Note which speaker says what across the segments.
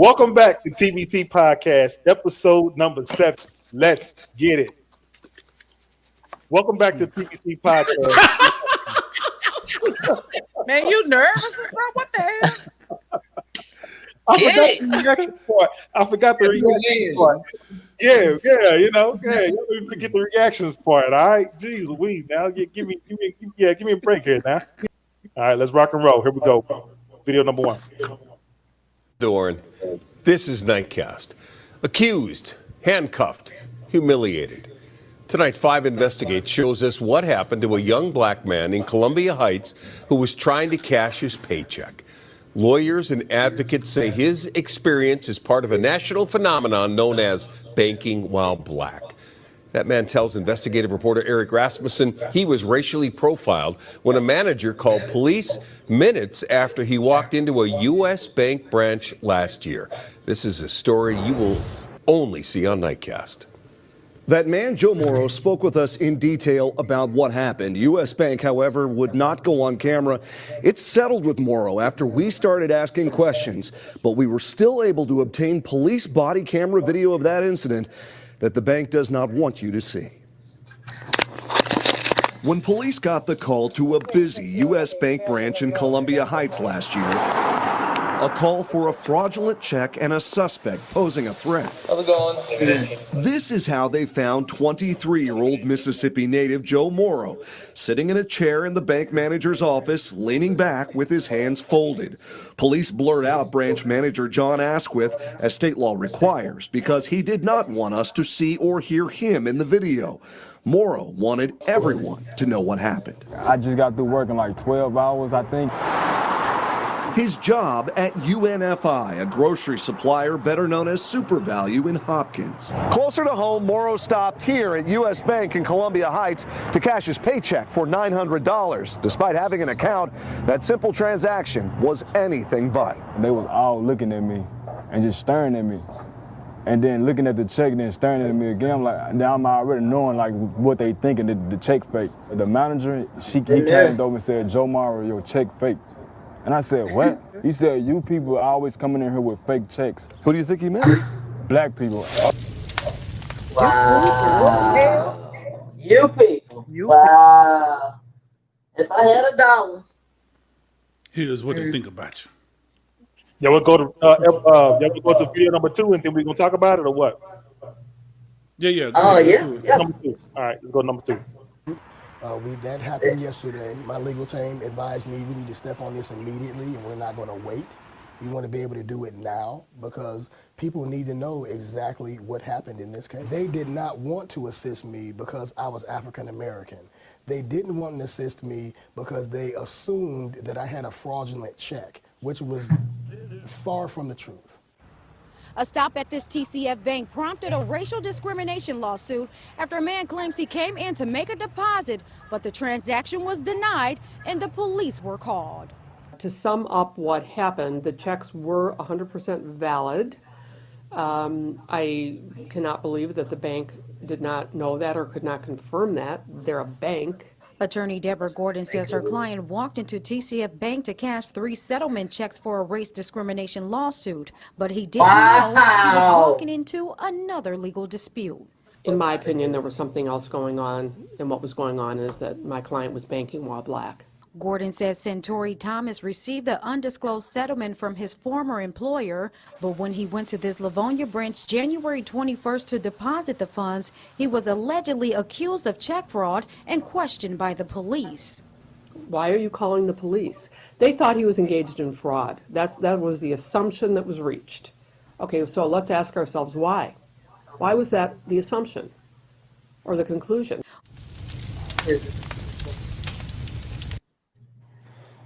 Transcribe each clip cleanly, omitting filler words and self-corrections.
Speaker 1: Welcome back to TBC Podcast, episode number 7. Let's get it. Welcome back to TBC Podcast.
Speaker 2: Man, you nervous or something? What the hell?
Speaker 1: I forgot the reaction part. Yeah, you forget the reactions part. All right, jeez Louise, now give me a break here now. All right, let's rock and roll. Here we go. Video number 1.
Speaker 3: Dorn, this is Nightcast. Accused, handcuffed, humiliated. Tonight, 5 Investigate shows us what happened to a young black man in Columbia Heights who was trying to cash his paycheck. Lawyers and advocates say his experience is part of a national phenomenon known as banking while black. That man tells investigative reporter Eric Rasmussen he was racially profiled when a manager called police minutes after he walked into a U.S. bank branch last year. This is a story you will only see on Nightcast.
Speaker 4: That man, Joe Morrow, spoke with us in detail about what happened. U.S. Bank, however, would not go on camera. It settled with Morrow after we started asking questions, but we were still able to obtain police body camera video of that incident that the bank does not want you to see. When police got the call to a busy U.S. Bank branch in Columbia Heights last year, a call for a fraudulent check and a suspect posing a threat.
Speaker 5: How's it going?
Speaker 4: This is how they found 23-year-old Mississippi native Joe Morrow sitting in a chair in the bank manager's office, leaning back with his hands folded. Police blurred out branch manager John Asquith, as state law requires, because he did not want us to see or hear him in the video. Morrow wanted everyone to know what happened.
Speaker 6: I just got through working like 12 hours, I think.
Speaker 4: His job at UNFI, a grocery supplier better known as Super Value in Hopkins. Closer to home, Morrow stopped here at U.S. Bank in Columbia Heights to cash his paycheck for $900. Despite having an account, that simple transaction was anything but.
Speaker 6: They was all looking at me and just staring at me. And then looking at the check and then staring at me again. I'm like, now I'm already knowing like what they thinking, the check fake. The manager, he came over and said, Joe Morrow, your check fake. And I said, what? He said, you people are always coming in here with fake checks.
Speaker 4: Who do you think he meant?
Speaker 6: Black people.
Speaker 5: Wow. You people. Wow. If I had $1.
Speaker 7: Here's what they think about you.
Speaker 1: Yeah, we'll go to video number 2 and then we're gonna talk about it or what?
Speaker 7: Yeah.
Speaker 1: Number 2. All right, let's go to number 2.
Speaker 8: That happened yesterday. My legal team advised me we need to step on this immediately and we're not going to wait. We want to be able to do it now because people need to know exactly what happened in this case. They did not want to assist me because I was African American. They didn't want to assist me because they assumed that I had a fraudulent check, which was far from the truth.
Speaker 9: A stop at this TCF bank prompted a racial discrimination lawsuit after a man claims he came in to make a deposit, but the transaction was denied and the police were called.
Speaker 10: To sum up what happened, the checks were 100% valid. I cannot believe that the bank did not know that or could not confirm that. They're a bank.
Speaker 9: Attorney Deborah Gordon says her client walked into TCF Bank to cash 3 settlement checks for a race discrimination lawsuit, but he didn't know he was walking into another legal dispute.
Speaker 10: In my opinion, there was something else going on, and what was going on is that my client was banking while black.
Speaker 9: Gordon says Centauri Thomas received the undisclosed settlement from his former employer, but when he went to this Livonia branch January 21st to deposit the funds, he was allegedly accused of check fraud and questioned by the police.
Speaker 10: Why are you calling the police? They thought he was engaged in fraud. That was the assumption that was reached. Okay, so let's ask ourselves why. Why was that the assumption or the conclusion?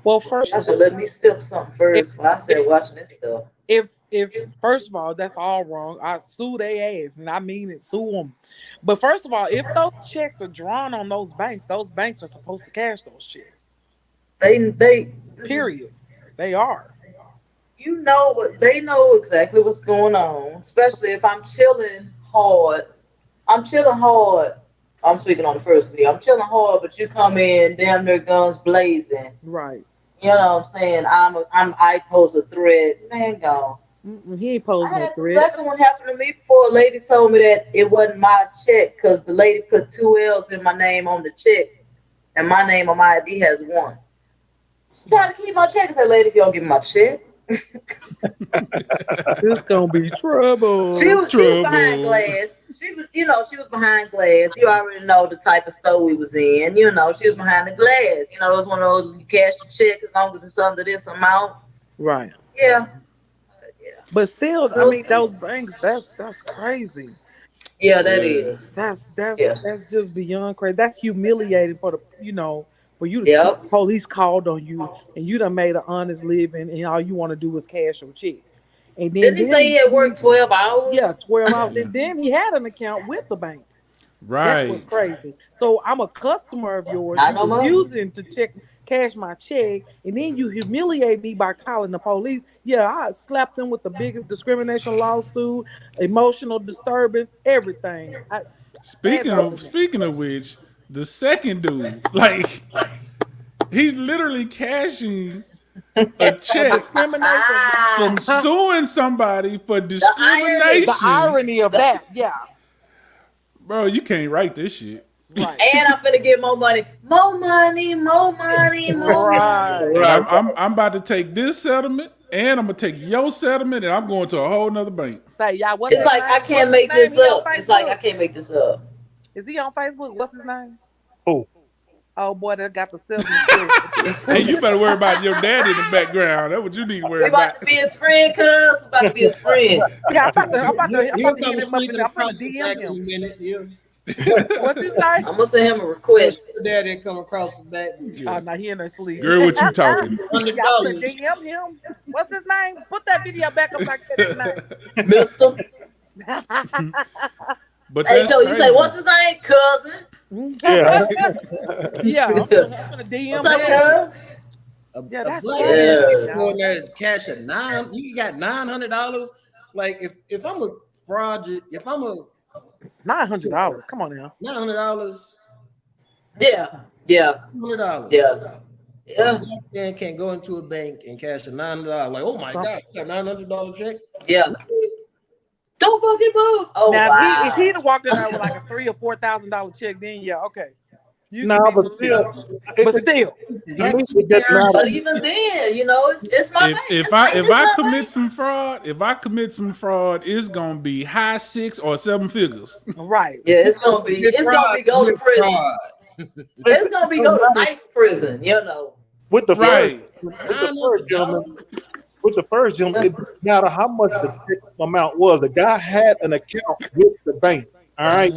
Speaker 2: Well, first of all,
Speaker 5: let me sip something first. I said watching this stuff.
Speaker 2: If first of all, that's all wrong. I sue their ass, and I mean it, sue them. But first of all, if those checks are drawn on those banks are supposed to cash those checks.
Speaker 5: They
Speaker 2: period. They are.
Speaker 5: You know, they know exactly what's going on. Especially if I'm chilling hard. I'm speaking on the first video. I'm chilling hard, but you come in, damn near guns blazing.
Speaker 2: Right.
Speaker 5: You know what I'm saying? I pose a threat. Man, gone.
Speaker 2: He ain't posed
Speaker 5: I
Speaker 2: no
Speaker 5: had the
Speaker 2: threat.
Speaker 5: second one happen to me before. A lady told me that it wasn't my check because the lady put 2 L's in my name on the check, and my name on my ID has 1. She tried to keep my check. I said, "Lady, if you don't give me my check."
Speaker 2: This gonna be trouble.
Speaker 5: She was behind glass. She was behind glass. You already know the type of store we was in. She was behind the glass. It was one of those, you cash the check as long as it's under this amount.
Speaker 2: Right.
Speaker 5: Yeah.
Speaker 2: But still, I mean, those banks, that's crazy.
Speaker 5: Yeah, that is. Yeah.
Speaker 2: That's just beyond crazy. That's humiliating for you to get
Speaker 5: Yep.
Speaker 2: police called on you and you done made an honest living and all you want to do is cash your check. And
Speaker 5: Didn't he say he had worked 12
Speaker 2: yeah,
Speaker 5: hours?
Speaker 2: 12 hours. And then he had an account with the bank. That's what's
Speaker 7: Right.
Speaker 2: crazy. So I'm a customer of yours.
Speaker 5: Not
Speaker 2: You
Speaker 5: no more.
Speaker 2: refusing to cash my check, and then you humiliate me by calling the police. Yeah, I slapped them with the biggest discrimination lawsuit, emotional disturbance, everything.
Speaker 7: Speaking of which, the second dude, like, he's literally cashing a check
Speaker 2: discrimination.
Speaker 7: from suing somebody for
Speaker 2: The
Speaker 7: discrimination.
Speaker 2: irony of that, yeah.
Speaker 7: Bro, you can't write this shit.
Speaker 2: Right.
Speaker 5: And I'm finna get more money. More money, more money, more
Speaker 2: Right.
Speaker 5: money.
Speaker 7: And I'm about to take this settlement, and I'm gonna take your settlement, and I'm going to a whole nother bank.
Speaker 2: Say, y'all,
Speaker 5: It's like I can't make this up. It's like I can't make this up.
Speaker 2: Is he on Facebook? What's his name?
Speaker 1: Who?
Speaker 2: Oh boy, that got the settlement.
Speaker 7: Hey, you better worry about your daddy in the background. That's what you need to worry
Speaker 5: We about to be his friend, cuz. We about to be his friend.
Speaker 2: Yeah, I'm about to hit him up.
Speaker 11: Swing
Speaker 2: I'm going to
Speaker 11: across the back
Speaker 2: DM
Speaker 11: in a
Speaker 2: him.
Speaker 11: minute. Yeah.
Speaker 2: What's his name?
Speaker 5: I'm gonna send him a request.
Speaker 11: Your daddy come across the back.
Speaker 2: Oh, no, he in there sleep.
Speaker 7: Girl, what you talking?
Speaker 2: Yeah, I'm gonna DM him. What's his name? Put that video back up like that.
Speaker 5: Mister.
Speaker 7: But
Speaker 5: Hey,
Speaker 7: that's
Speaker 5: Joe, you say,
Speaker 7: crazy.
Speaker 5: what's his name, cousin?
Speaker 1: Yeah.
Speaker 2: Yeah, I'm gonna DM
Speaker 5: What's up,
Speaker 2: him.
Speaker 5: cuz?
Speaker 2: Yeah, that's
Speaker 11: black
Speaker 2: crazy.
Speaker 11: man going there to cash at you got $900. Like if I'm a fraud, if I'm a
Speaker 2: $900. Come on now.
Speaker 11: $900,
Speaker 5: Yeah. Yeah.
Speaker 11: $100.
Speaker 5: Yeah. Yeah.
Speaker 11: Black man can't go into a bank and cash a $900. Like, oh my God, you got $900 check?
Speaker 5: Yeah. Don't fucking move. Oh,
Speaker 2: Now,
Speaker 5: wow.
Speaker 2: if he'd have walked in there with like a $3,000 or $4,000 check, then yeah, okay. You
Speaker 1: Nah,
Speaker 2: can be
Speaker 1: but
Speaker 2: suspicious.
Speaker 1: still,
Speaker 2: But still,
Speaker 1: to me, it doesn't matter.
Speaker 5: But even then, it's my bank.
Speaker 7: If I commit some fraud, it's gonna be high 6 or 7 figures.
Speaker 2: right.
Speaker 5: Yeah, it's gonna be go to prison. It's gonna be go to nice prison,
Speaker 1: With the
Speaker 7: Right.
Speaker 1: with the first gentleman, it didn't matter how much the check amount was. The guy had an account with the bank. All right,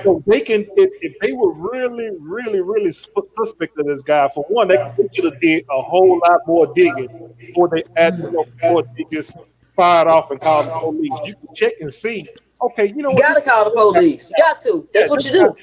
Speaker 1: so they can, if they were really, really, really suspect of this guy, for one, they should have did a whole lot more digging before they just fired off and called the police. You can check and see. Okay,
Speaker 5: You gotta call the police. You got to. That's what you do.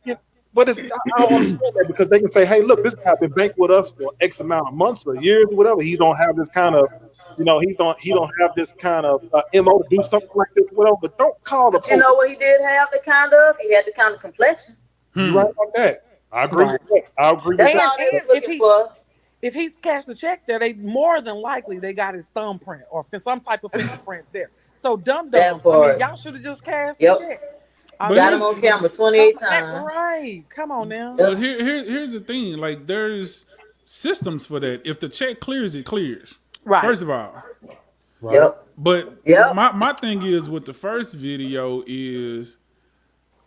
Speaker 1: Yeah, but I don't understand that because they can say, "Hey, look, this guy been bank with us for X amount of months or years or whatever. He don't have this kind of, he don't have this kind of MO to do something like this, whatever." But don't call the
Speaker 5: But
Speaker 1: police.
Speaker 5: you know what he did have the kind of? He had the kind of complexion.
Speaker 1: You right about that. I agree with that. I agree with
Speaker 5: That's
Speaker 1: that.
Speaker 5: all they was looking for.
Speaker 2: If he's cashed a check there, they more than likely they got his thumbprint or some type of fingerprint there. So dumb. Y'all should have just cashed the check.
Speaker 5: Got him on camera 28 times.
Speaker 2: Right. Come on now.
Speaker 7: But here's the thing. Like, there's systems for that. If the check clears, it clears.
Speaker 2: Right.
Speaker 7: First of all.
Speaker 1: Right.
Speaker 5: Yep.
Speaker 7: But
Speaker 5: Yep.
Speaker 7: my thing is with the first video is,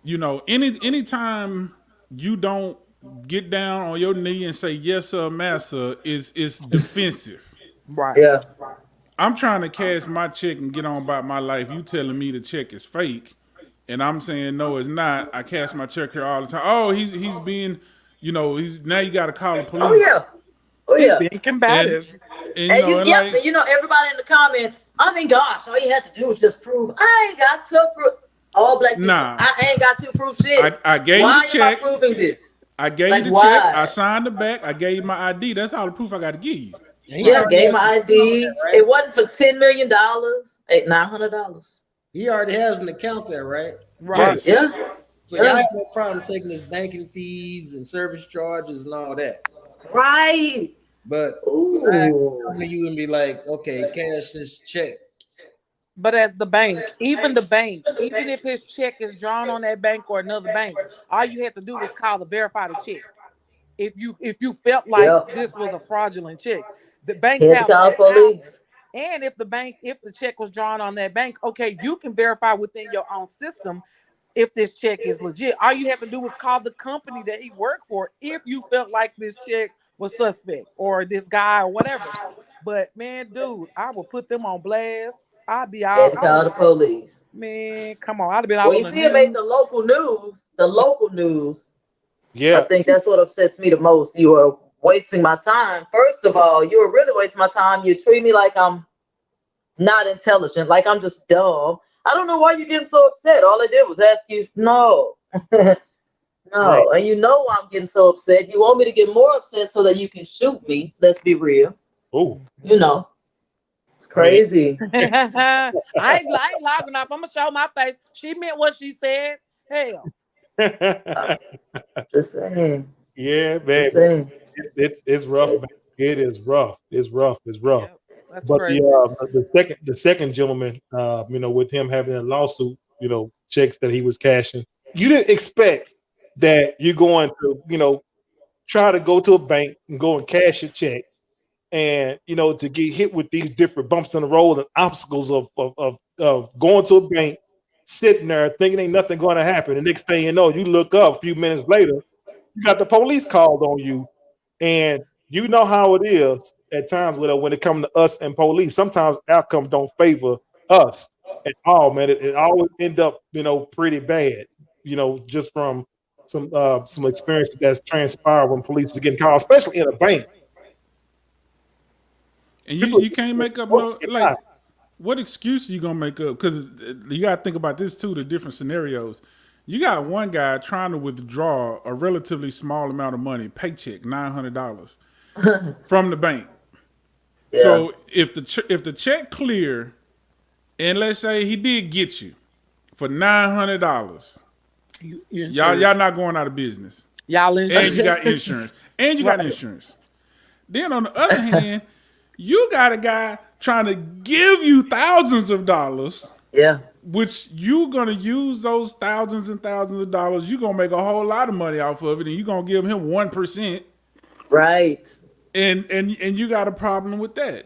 Speaker 7: anytime you don't get down on your knee and say yes sir, massa, it's defensive.
Speaker 2: Right.
Speaker 5: Yeah.
Speaker 7: I'm trying to cash my check and get on about my life. You telling me the check is fake, and I'm saying no, it's not. I cash my check here all the time. Oh, he's being, he's now you got to call the police.
Speaker 5: Oh yeah. Oh yeah.
Speaker 2: He's being combative.
Speaker 7: And
Speaker 5: everybody in the comments. I mean, gosh, all you had to do was just prove. I ain't got to prove. All black people.
Speaker 7: Nah.
Speaker 5: I ain't got to prove shit.
Speaker 7: I gave
Speaker 5: Why
Speaker 7: you the check.
Speaker 5: Am I proving this?
Speaker 7: I gave
Speaker 5: Like,
Speaker 7: you the
Speaker 5: why?
Speaker 7: check. I signed the back. I gave you my ID. That's all the proof I got to give you.
Speaker 5: Yeah, I gave my ID. It wasn't for $10 million. $900.
Speaker 11: He already has an account there, right?
Speaker 2: Right.
Speaker 7: Yes.
Speaker 5: Yeah.
Speaker 11: So y'all have no problem taking his banking fees and service charges and all that.
Speaker 5: Right.
Speaker 11: But
Speaker 5: Ooh.
Speaker 11: you would be like, okay, cash this check.
Speaker 2: But as the bank, even if his check is drawn on that bank or another bank, all you have to do is call to verify the check. If you felt like
Speaker 5: Yep.
Speaker 2: this was a fraudulent check, the banks
Speaker 5: Had to
Speaker 2: have
Speaker 5: call
Speaker 2: that power.
Speaker 5: police.
Speaker 2: And if the check was drawn on that bank, okay, you can verify within your own system if this check is legit. All you have to do is call the company that he worked for if you felt like this check was suspect or this guy or whatever. But man, dude, I would put them on blast. I'd be
Speaker 5: Had
Speaker 2: out.
Speaker 5: to
Speaker 2: I was
Speaker 5: call the police.
Speaker 2: Man, come on. I'd have been out
Speaker 5: Well,
Speaker 2: on
Speaker 5: you
Speaker 2: the
Speaker 5: see, it made
Speaker 2: news.
Speaker 5: the local news. The local news. I
Speaker 1: Yeah,
Speaker 5: think that's what upsets me the most. You are wasting my time. First of all, you are really wasting my time. You treat me like I'm not intelligent, like I'm just dumb. I don't know why you're getting so upset. All I did was ask you, no.
Speaker 1: right.
Speaker 5: No, and you know why I'm getting so upset. You want me to get more upset so that you can shoot me. Let's be real.
Speaker 1: Oh,
Speaker 5: You know, it's
Speaker 1: I mean,
Speaker 5: crazy.
Speaker 2: I ain't logging off. I'm gonna show my face. She meant what she said. Hell.
Speaker 5: Just saying.
Speaker 1: yeah, man,
Speaker 5: Just saying.
Speaker 1: it's rough. Man. It is rough. It's rough. It's rough.
Speaker 2: Yep, that's
Speaker 1: But
Speaker 2: crazy.
Speaker 1: the second gentleman, with him having a lawsuit, checks that he was cashing, you didn't expect that you're going to, try to go to a bank and go and cash a check, and to get hit with these different bumps in the road and obstacles of going to a bank, sitting there thinking ain't nothing going to happen. The next thing you know, you look up a few minutes later, you got the police called on you, and you know how it is at times when it comes to us and police. Sometimes outcomes don't favor us at all, man. It always end up, pretty bad. Just from some experience that's transpired when police are getting called, especially in a bank.
Speaker 7: And
Speaker 1: People,
Speaker 7: you can't make up
Speaker 1: oh,
Speaker 7: no, like, what excuse are you gonna make up? Because you gotta think about this too, the different scenarios. You got one guy trying to withdraw a relatively small amount of money, paycheck, $900 from the bank.
Speaker 5: Yeah.
Speaker 7: So if the check clear, and let's say he did get you for $900, y'all not going out of business,
Speaker 2: Y'all insurance.
Speaker 7: and you got insurance, and you got
Speaker 2: Right.
Speaker 7: insurance. Then on the other hand, you got a guy trying to give you thousands of dollars.
Speaker 5: Yeah.
Speaker 7: Which you're gonna use those thousands and thousands of dollars. You're gonna make a whole lot of money off of it, and you're gonna give him 1%.
Speaker 5: Right.
Speaker 7: And you got a problem with that.